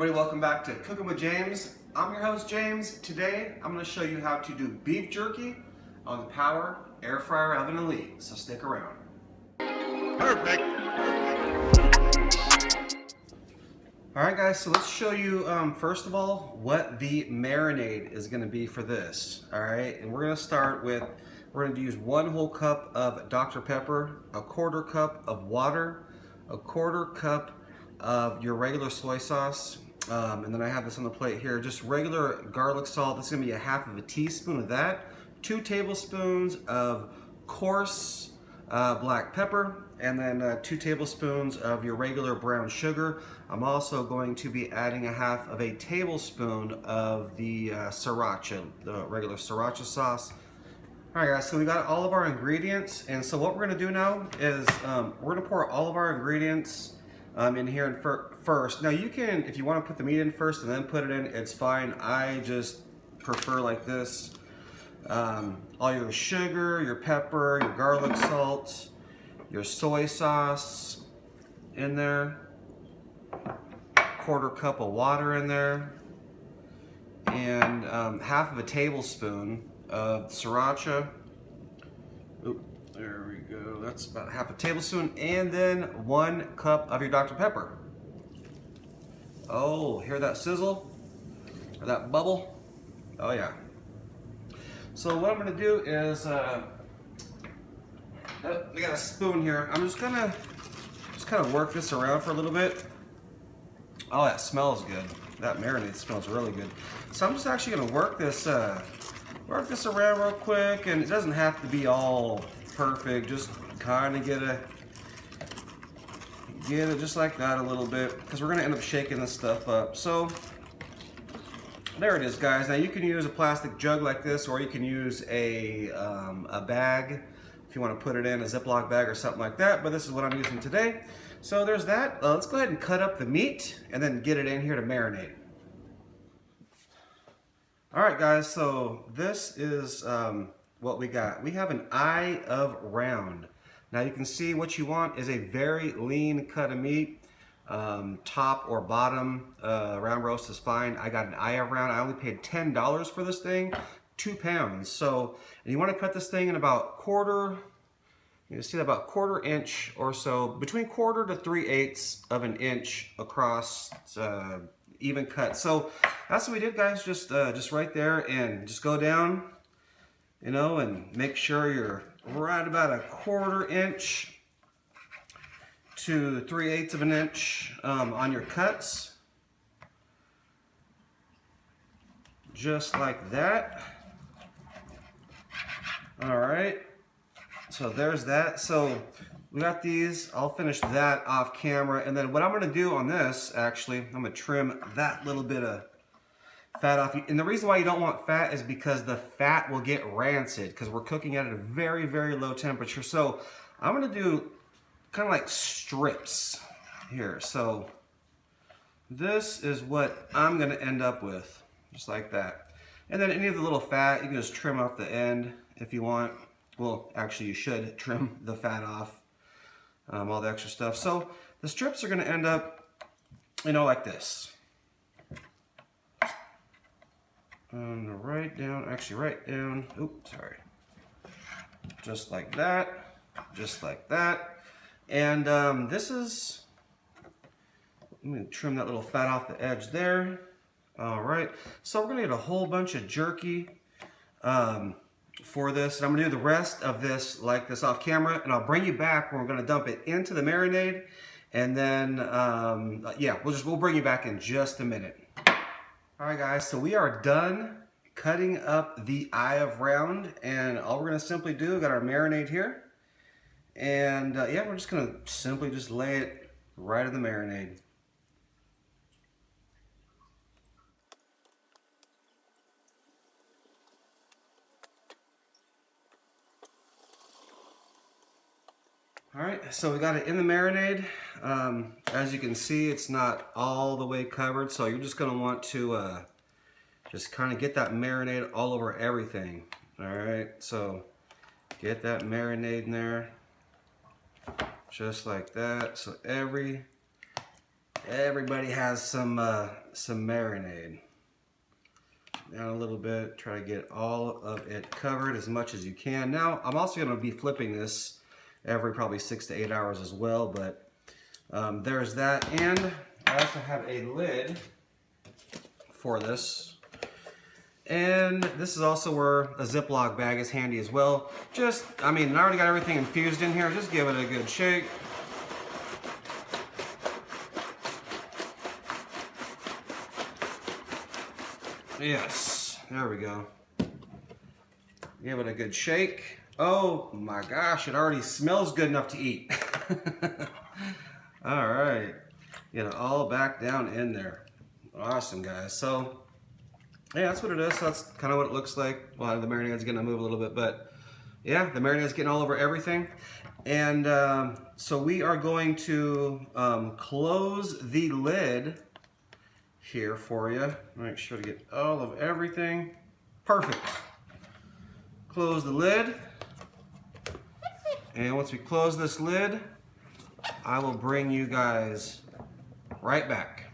everybody, welcome back to Cooking with James. I'm your host James. Today I'm going to show you how to do beef jerky on the Power Air Fryer Oven Elite, so stick around. Perfect. Alright guys, so let's show you first of all what the marinade is going to be for this. Alright, and we're going to start with, we're going to use 1 whole cup of Dr. Pepper, a 1/4 cup of water, a 1/4 cup of your regular soy sauce, and then I have this on the plate here, just regular garlic salt. This is going to be a 1/2 teaspoon of that, 2 tablespoons of coarse black pepper, and then 2 tablespoons of your regular brown sugar. I'm also going to be adding a 1/2 tablespoon of the sriracha, the regular sriracha sauce. Alright guys, so we got all of our ingredients, and so what we're going to do now is we're going to pour all of our ingredients in here first. Now you can, if you want to put the meat in first and then put it in, it's fine. I just prefer like this. All your sugar, your pepper, your garlic salt, your soy sauce in there, 1/4 cup of water in there, and 1/2 tablespoon of sriracha. Oop, there we go. That's about 1/2 tablespoon, and then 1 cup of your Dr. Pepper. Oh, hear that sizzle? Or that bubble? Oh yeah. So what I'm gonna do is, we got a spoon here. I'm just gonna kind of work this around for a little bit. Oh, that smells good. That marinade smells really good. So I'm just actually gonna work this around real quick, and it doesn't have to be all perfect. Just kind of get it just like that a little bit, because we're gonna end up shaking this stuff up. So there it is, guys. Now you can use a plastic jug like this, or you can use a bag if you want to put it in a Ziploc bag or something like that. But this is what I'm using today. So there's that. Let's go ahead and cut up the meat and then get it in here to marinate. Alright guys, so this is what we got. We have an eye of round. Now you can see what you want is a very lean cut of meat. Top or bottom, round roast is fine. I got an eye of round. I only paid $10 for this thing, 2 pounds. So, and you want to cut this thing in about you can see that about 1/4 inch or so, between 1/4 to 3/8 of an inch across, even cut. So that's what we did, guys. Just right there, and just go down, you know, and make sure you're right about a 1/4 inch to 3/8 of an inch on your cuts, just like that. All right, so there's that. So we got these. I'll finish that off camera, and then what I'm going to do on this, actually, I'm going to trim that little bit of fat off. And the reason why you don't want fat is because the fat will get rancid, because we're cooking at a very, very low temperature. So I'm going to do kind of like strips here. So this is what I'm going to end up with, just like that. And then any of the little fat, you can just trim off the end if you want. Well, actually you should trim the fat off, all the extra stuff. So the strips are going to end up, you know, like this. And right down, oops, sorry. Just like that, just like that. And this is, I'm going to trim that little fat off the edge there. All right, so we're going to get a whole bunch of jerky for this. And I'm going to do the rest of this like this off camera, and I'll bring you back when we're going to dump it into the marinade. And then, yeah, we'll bring you back in just a minute. All right, guys, so we are done cutting up the eye of round, and all we're going to simply do, we got our marinade here. And yeah, we're just gonna simply just lay it right in the marinade. All right, so we got it in the marinade. As you can see, it's not all the way covered, so you're just gonna want to just kind of get that marinade all over everything. All right, so get that marinade in there. Just like that. So every Everybody has some marinade. Down a little bit, try to get all of it covered as much as you can. Now, I'm also going to be flipping this every probably 6 to 8 hours as well, but there's that. And I also have a lid for this. And this is also where a Ziploc bag is handy as well. Just, I mean, I already got everything infused in here. Just give it a good shake. Yes, there we go. Give it a good shake. Oh my gosh, it already smells good enough to eat. All right, get it all back down in there. Awesome, guys. So, yeah, that's what it is. So that's kind of what it looks like. Well, the marinade's gonna move a little bit, but yeah, the marinade's getting all over everything. And so we are going to close the lid here for you. Make sure to get all of everything. Perfect. Close the lid. And once we close this lid, I will bring you guys right back.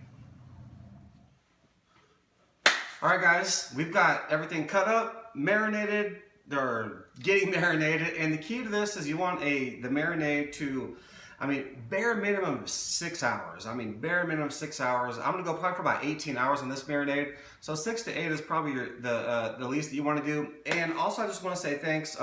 All right, guys, we've got everything cut up, marinated, or getting marinated. And the key to this is you want the marinade to, I mean, bare minimum 6 hours. I mean, bare minimum 6 hours. I'm gonna go probably for about 18 hours on this marinade. So 6 to 8 is probably the least that you wanna do. And also I just wanna say thanks.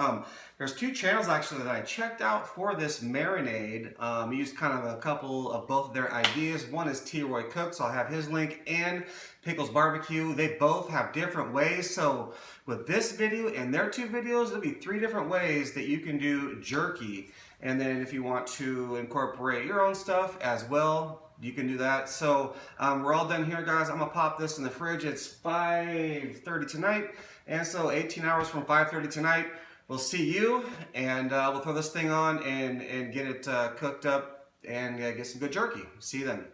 There's 2 channels actually that I checked out for this marinade. Used kind of a couple of both of their ideas. One is T. Roy Cooks, I'll have his link, and Pickles BBq. They both have different ways. So with this video and their 2 videos, there'll be 3 different ways that you can do jerky. And then if you want to incorporate your own stuff as well, you can do that. So we're all done here, guys. I'm gonna pop this in the fridge. It's 5:30 tonight. And so 18 hours from 5:30 tonight, we'll see you. And we'll throw this thing on and get it cooked up and get some good jerky. See you then.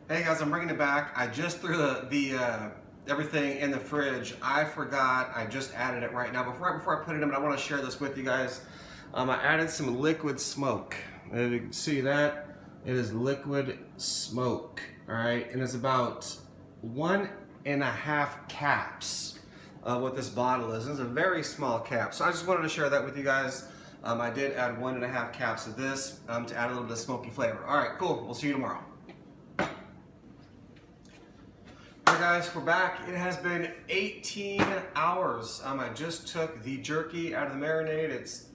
Hey guys, I'm bringing it back. I just threw the everything in the fridge. I forgot, I just added it right now. Right before I put it in, but I want to share this with you guys. I added some liquid smoke. And you can see that. It is liquid smoke, all right? And it's about 1.5 caps of what this bottle is. It's a very small cap. So I just wanted to share that with you guys. I did add 1.5 caps of this to add a little bit of smoky flavor. All right, cool, we'll see you tomorrow. Hey guys, we're back. It has been 18 hours. I just took the jerky out of the marinade. It's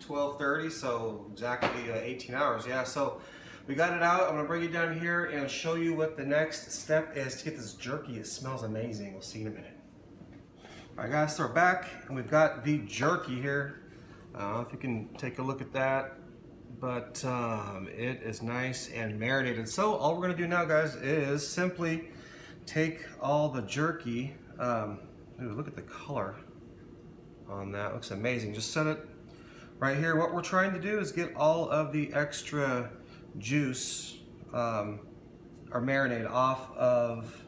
12:30, so exactly 18 hours. Yeah, so we got it out. I'm gonna bring you down here and show you what the next step is to get this jerky. It smells amazing. We'll see you in a minute. All right guys, so we're back and we've got the jerky here. I don't know if you can take a look at that, but it is nice and marinated. So all we're gonna do now, guys, is simply take all the jerky. Ooh, look at the color on that. Looks amazing. Just set it right here. What we're trying to do is get all of the extra juice or marinade off of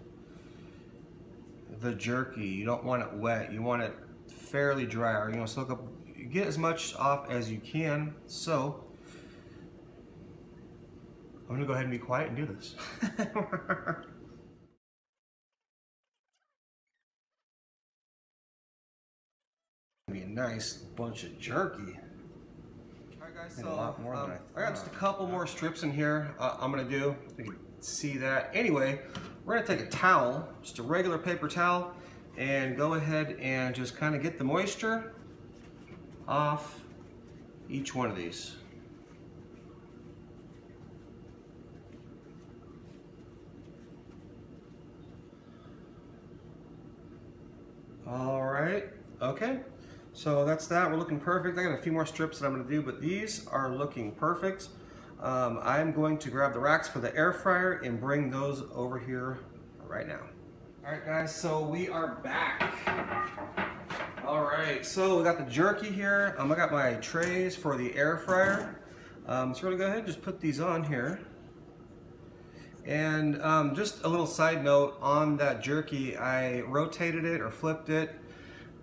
the jerky. You don't want it wet. You want it fairly dry. Or you want to soak up. Get as much off as you can. So I'm gonna go ahead and be quiet and do this. Be a nice bunch of jerky. Alright guys, so a lot more than I got just a couple more strips in here I'm gonna do. You can see that. Anyway, we're gonna take a towel, just a regular paper towel, and go ahead and just kind of get the moisture off each one of these. All right, okay. So that's that. We're looking perfect. I got a few more strips that I'm going to do, but these are looking perfect. I'm going to grab the racks for the air fryer and bring those over here right now. All right, guys. So we are back. All right. So we got the jerky here. I got my trays for the air fryer. So we're going to go ahead and just put these on here. And just a little side note on that jerky, I rotated it or flipped it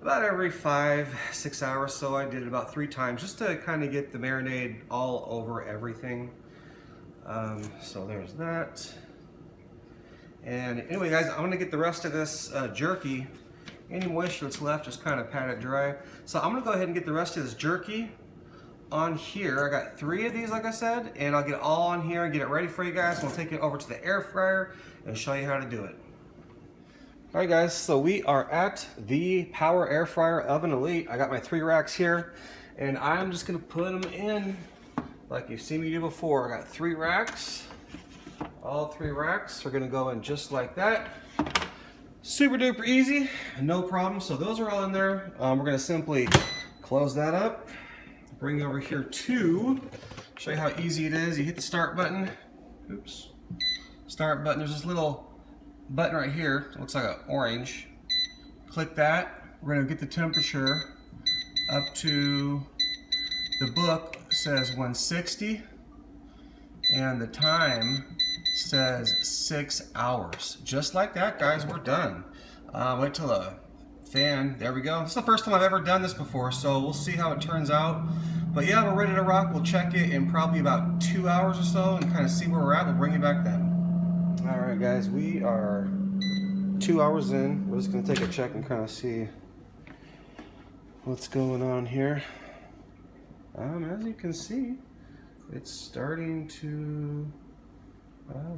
about every 5-6 hours. So I did it about 3 times just to kind of get the marinade all over everything. So there's that. And anyway, guys, I'm gonna get the rest of this jerky. Any moisture that's left, just kind of pat it dry. So I'm gonna go ahead and get the rest of this jerky on here. I got 3 of these, like I said, and I'll get it all on here and get it ready for you guys. We'll take it over to the air fryer and show you how to do it. All right, guys, so we are at the Power Air Fryer Oven Elite. I got my 3 racks here, and I'm just gonna put them in like you've seen me do before. I got 3 racks. All 3 racks are gonna go in just like that. Super duper easy, no problem. So those are all in there. We're gonna simply close that up. Bring it over here to show you how easy it is. You hit the start button. Oops. Start button. There's this little button right here. It looks like an orange. Click that. We're gonna get the temperature up to, the book says 160, and the time says 6 hours. Just like that, guys, we're done. Wait till the fan, there we go. This is the first time I've ever done this before, so we'll see how it turns out. But yeah, we're ready to rock. We'll check it in probably about 2 hours or so and kind of see where we're at. We'll bring you back then. All right, guys, we are 2 hours in. We're just gonna take a check and kind of see what's going on here. As you can see, it's starting to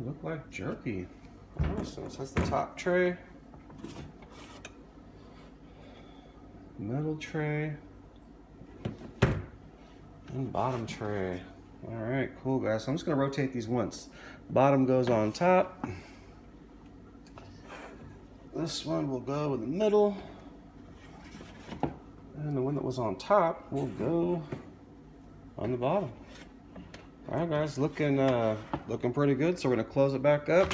look like jerky. Awesome. So that's the top tray, middle tray, and bottom tray. All right, cool, guys. So I'm just gonna rotate these once. Bottom goes on top. This one will go in the middle, and the one that was on top will go on the bottom. All right, guys, looking pretty good. So we're gonna close it back up,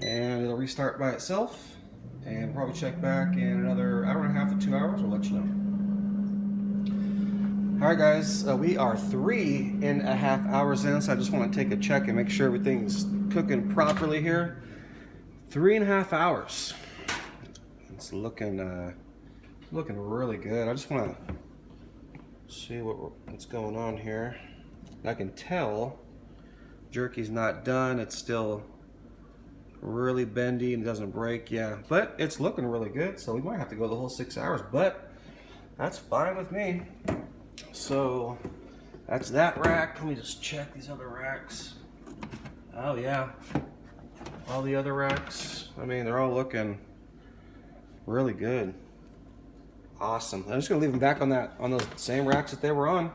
and it'll restart by itself. And we'll probably check back in another hour and a half to 2 hours. We'll let you know. All right, guys, we are 3.5 hours in. So I just want to take a check and make sure everything's cooking properly here. 3.5 hours. It's looking really good. I just want to see what's going on here. I can tell jerky's not done. It's still really bendy and doesn't break. Yeah, but it's looking really good. So we might have to go the whole 6 hours, but that's fine with me. So that's that rack. Let me just check these other racks. Oh yeah, all the other racks. I mean, they're all looking really good. Awesome. I'm just gonna leave them back on those same racks that they were on.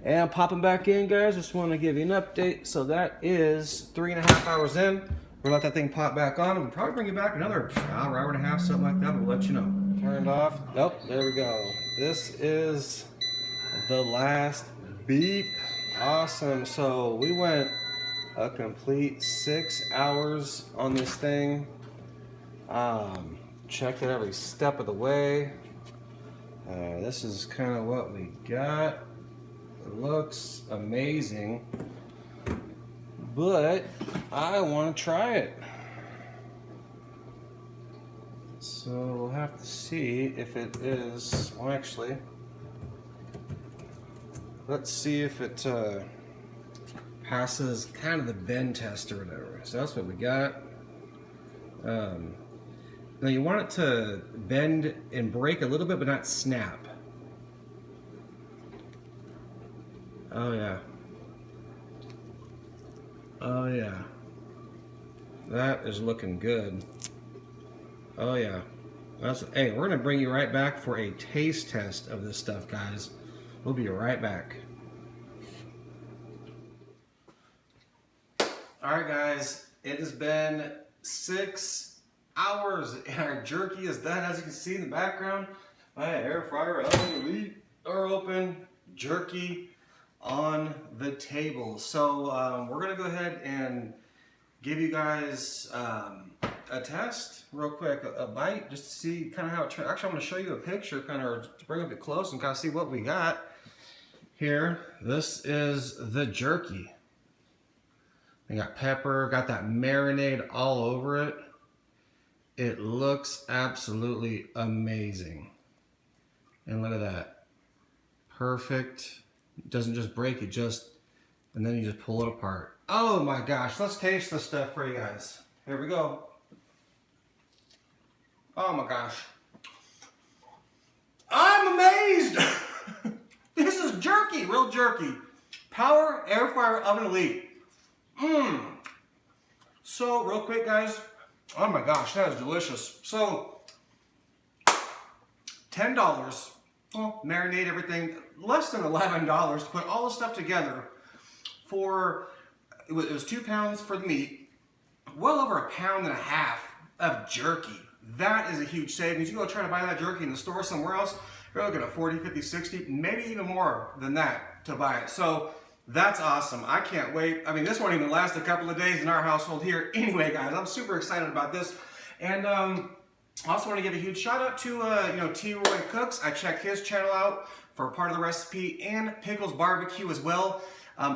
And pop them back in, guys. Just want to give you an update. So that is 3.5 hours in. We're gonna let that thing pop back on, and we'll probably bring it back another hour and a half, something like that. We'll let you know. Turned off. Nope. There we go. This is the last beep. Awesome. So we went a complete 6 hours on this thing. Checked it every step of the way. This is kind of what we got. It looks amazing, but I want to try it. So we'll have to see if it is, well, actually, let's see if it passes kind of the bend test or whatever. So that's what we got. Now you want it to bend and break a little bit, but not snap. Oh yeah. Oh yeah. That is looking good. Oh yeah. Hey, we're gonna bring you right back for a taste test of this stuff, guys. We'll be right back. All right, guys. It has been 6 hours, and our jerky is done. As you can see in the background, my air fryer oven elite are open. Jerky on the table. So we're gonna go ahead and give you guys a test real quick, a bite, just to see kind of how it turns. Actually, I'm gonna show you a picture, kind of to bring it close and kind of see what we got here. This is the jerky. We got pepper, got that marinade all over it. It looks absolutely amazing. And look at that. Perfect. It doesn't just break, it just And then you just pull it apart. Oh my gosh, let's taste this stuff for you guys. Here we go. Oh my gosh. I'm amazed! This is jerky, real jerky. Power Air Fryer Oven Elite. So, real quick guys, oh my gosh, that is delicious. So, $10, well, marinate everything, less than $11 to put all the stuff together for, it was 2 pounds for the meat, well over 1.5 pounds of jerky. That is a huge savings. You go try to buy that jerky in the store somewhere else, you're looking at 40, 50, 60, maybe even more than that to buy it. So that's awesome. I can't wait. I mean, this won't even last a couple of days in our household here. Anyway, guys, I'm super excited about this. And I also want to give a huge shout out to T-Roy Cooks. I checked his channel out for part of the recipe, and Pickles BBq as well.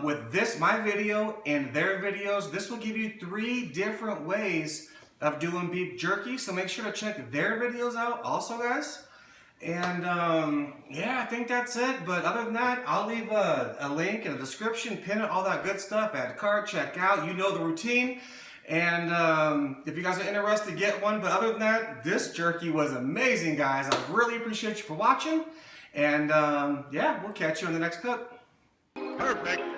With this, my video and their videos, this will give you 3 different ways of doing beef jerky. So make sure to check their videos out also, guys. And yeah, I think that's it. But other than that, I'll leave a link in the description, pin it, all that good stuff. Add a card, check out. You know the routine. And if you guys are interested, get one. But other than that, this jerky was amazing, guys. I really appreciate you for watching. And yeah, we'll catch you in the next cook. Perfect.